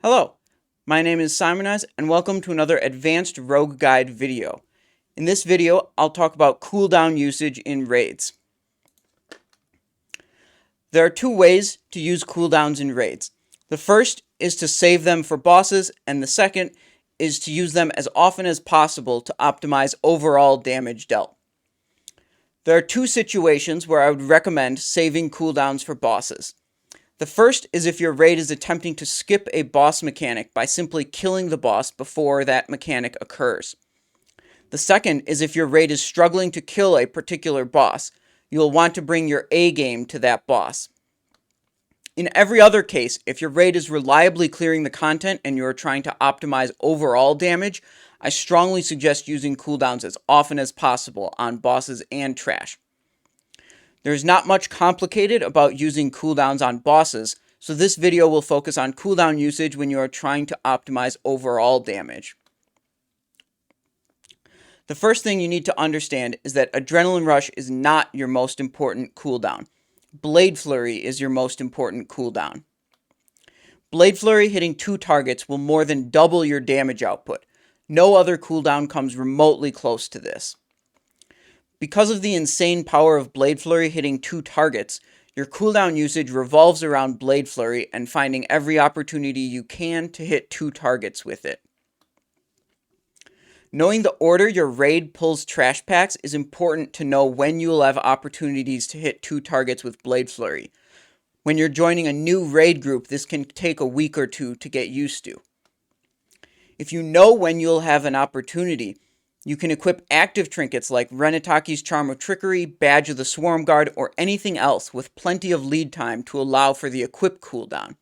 Hello, my name is Simonize and welcome to another Advanced Rogue Guide video. In this video, I'll talk about cooldown usage in raids. There are two ways to use cooldowns in raids. The first is to save them for bosses, and the second is to use them as often as possible to optimize overall damage dealt. There are two situations where I would recommend saving cooldowns for bosses. The first is if your raid is attempting to skip a boss mechanic by simply killing the boss before that mechanic occurs. The second is if your raid is struggling to kill a particular boss. You'll want to bring your A game to that boss. In every other case, if your raid is reliably clearing the content and you are trying to optimize overall damage, I strongly suggest using cooldowns as often as possible on bosses and trash. There's not much complicated about using cooldowns on bosses, so this video will focus on cooldown usage when you are trying to optimize overall damage. The first thing you need to understand is that Adrenaline Rush is not your most important cooldown. Blade Flurry is your most important cooldown. Blade Flurry hitting 2 targets will more than double your damage output. No other cooldown comes remotely close to this. Because of the insane power of Blade Flurry hitting 2 targets, your cooldown usage revolves around Blade Flurry and finding every opportunity you can to hit 2 targets with it. Knowing the order your raid pulls trash packs is important to know when you will have opportunities to hit 2 targets with Blade Flurry. When you're joining a new raid group, this can take a week or two to get used to. If you know when you'll have an opportunity, you can equip active trinkets like Renataki's Charm of Trickery, Badge of the Swarm Guard, or anything else with plenty of lead time to allow for the equip cooldown.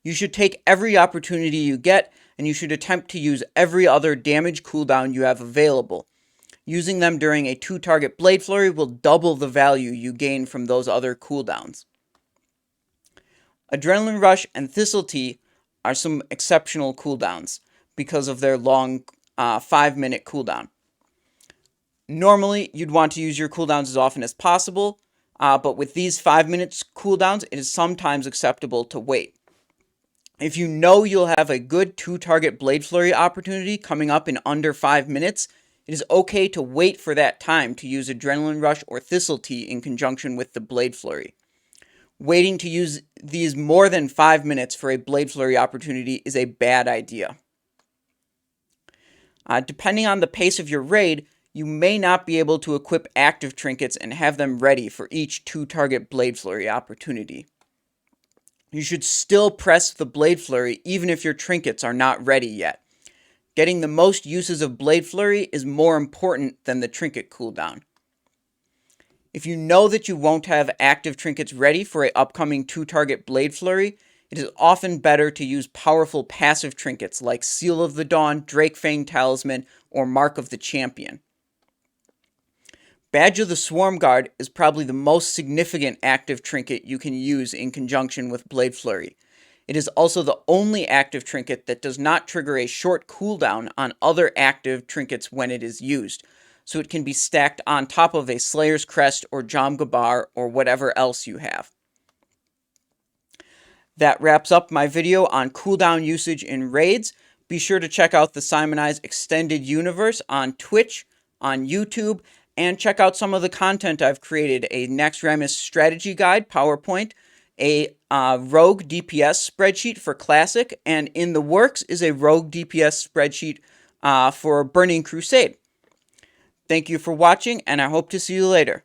You should take every opportunity you get, and you should attempt to use every other damage cooldown you have available. Using them during a 2-target Blade Flurry will double the value you gain from those other cooldowns. Adrenaline Rush and Thistle Tea are some exceptional cooldowns because of their long 5-minute cooldown. Normally, you'd want to use your cooldowns as often as possible, but with these 5 minutes cooldowns, it is sometimes acceptable to wait. If you know you'll have a good 2-target Blade Flurry opportunity coming up in under 5 minutes, it is okay to wait for that time to use Adrenaline Rush or Thistle Tea in conjunction with the Blade Flurry. Waiting to use these more than 5 minutes for a Blade Flurry opportunity is a bad idea. Depending on the pace of your raid, you may not be able to equip active trinkets and have them ready for each 2-target Blade Flurry opportunity. You should still press the Blade Flurry even if your trinkets are not ready yet. Getting the most uses of Blade Flurry is more important than the trinket cooldown. If you know that you won't have active trinkets ready for an upcoming 2-target Blade Flurry, it is often better to use powerful passive trinkets like Seal of the Dawn, Drakefang Talisman, or Mark of the Champion. Badge of the Swarm Guard is probably the most significant active trinket you can use in conjunction with Blade Flurry. It is also the only active trinket that does not trigger a short cooldown on other active trinkets when it is used, so it can be stacked on top of a Slayer's Crest or Jam Gabar or whatever else you have. That wraps up my video on cooldown usage in raids. Be sure to check out the Simonize Extended Universe on Twitch, on YouTube, and check out some of the content I've created: a Naxxramas strategy guide PowerPoint, a Rogue DPS spreadsheet for Classic, and in the works is a Rogue DPS spreadsheet for Burning Crusade. Thank you for watching, and I hope to see you later.